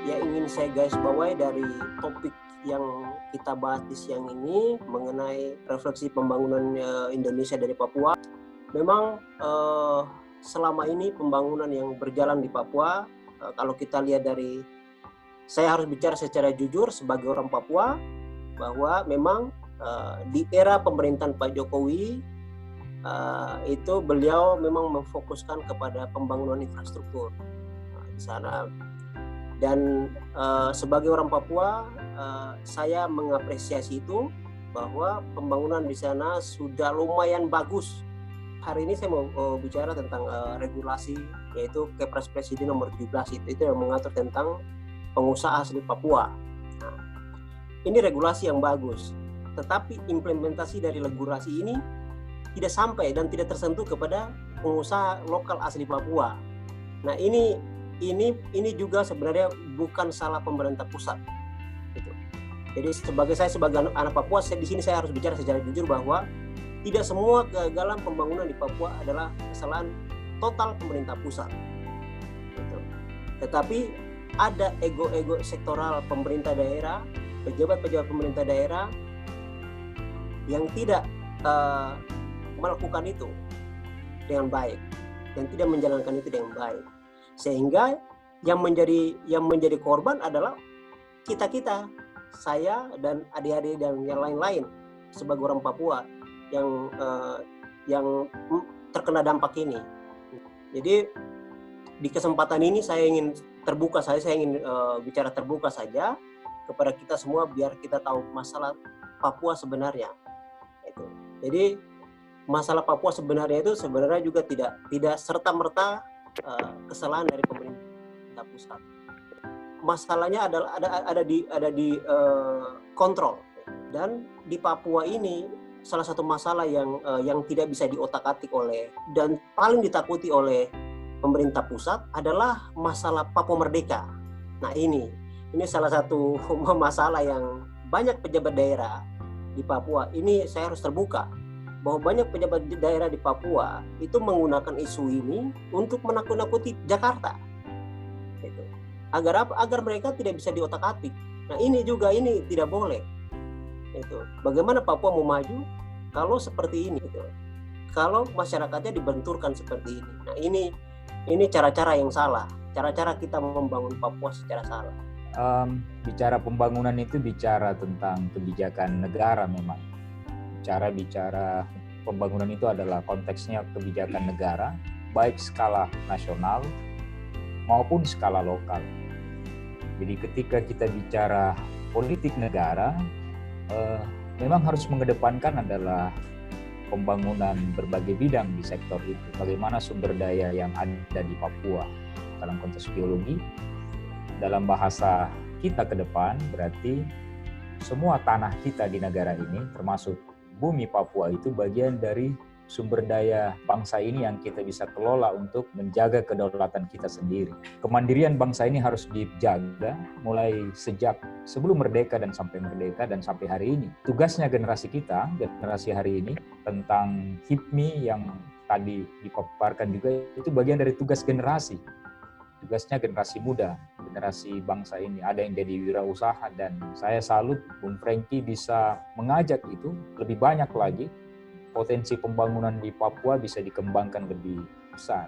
Yang ingin saya garis bawahi dari topik yang kita bahas di siang ini mengenai refleksi pembangunan Indonesia dari Papua. Memang selama ini pembangunan yang berjalan di Papua, kalau kita lihat dari, saya harus bicara secara jujur sebagai orang Papua, bahwa memang di era pemerintahan Pak Jokowi itu beliau memang memfokuskan kepada pembangunan infrastruktur di sana. Dan sebagai orang Papua, saya mengapresiasi itu, bahwa pembangunan di sana sudah lumayan bagus. Hari ini saya mau bicara tentang regulasi, yaitu Kepres Presiden nomor 17 itu yang mengatur tentang pengusaha asli Papua. Nah, ini regulasi yang bagus, tetapi implementasi dari regulasi ini tidak sampai dan tidak tersentuh kepada pengusaha lokal asli Papua. Nah, ini juga sebenarnya bukan salah pemerintah pusat. Gitu. Jadi saya sebagai anak Papua, di sini saya harus bicara secara jujur bahwa tidak semua kegagalan pembangunan di Papua adalah kesalahan total pemerintah pusat. Gitu. Tetapi ada ego-ego sektoral pemerintah daerah, pejabat-pejabat pemerintah daerah yang tidak melakukan itu dengan baik dan tidak menjalankan itu dengan baik. Sehingga yang menjadi korban adalah kita, saya dan adik-adik dan yang lain-lain sebagai orang Papua yang terkena dampak ini. Jadi di kesempatan ini saya ingin terbuka, saya ingin bicara terbuka saja kepada kita semua biar kita tahu masalah Papua sebenarnya. Jadi masalah Papua sebenarnya itu sebenarnya juga tidak serta-merta kesalahan dari pemerintah pusat. Masalahnya ada di kontrol, dan di Papua ini salah satu masalah yang tidak bisa diotak-atik oleh dan paling ditakuti oleh pemerintah pusat adalah masalah Papua Merdeka. Nah, ini salah satu masalah yang banyak pejabat daerah di Papua. Ini saya harus terbuka bahwa banyak pejabat daerah di Papua itu menggunakan isu ini untuk menakut-nakuti Jakarta, gitu. Agar mereka tidak bisa diotak-atik. Nah, ini tidak boleh. Itu. Bagaimana Papua mau maju kalau seperti ini? Gitu. Kalau masyarakatnya dibenturkan seperti ini. Nah, ini cara-cara yang salah. Cara-cara kita membangun Papua secara salah. Bicara pembangunan itu bicara tentang kebijakan negara memang. Bicara pembangunan itu adalah konteksnya kebijakan negara, baik skala nasional maupun skala lokal. Jadi ketika kita bicara politik negara, memang harus mengedepankan adalah pembangunan berbagai bidang di sektor itu. Bagaimana sumber daya yang ada di Papua dalam konteks geologi, dalam bahasa kita ke depan berarti semua tanah kita di negara ini termasuk bumi Papua itu bagian dari sumber daya bangsa ini yang kita bisa kelola untuk menjaga kedaulatan kita sendiri. Kemandirian bangsa ini harus dijaga mulai sejak sebelum merdeka dan sampai hari ini. Tugasnya generasi kita, generasi hari ini, tentang HIPMI yang tadi dipaparkan juga, itu bagian dari tugas generasi. Tugasnya generasi muda, generasi bangsa ini. Ada yang jadi wirausaha, dan saya salut Bung Franky bisa mengajak itu lebih banyak lagi. Potensi pembangunan di Papua bisa dikembangkan lebih besar.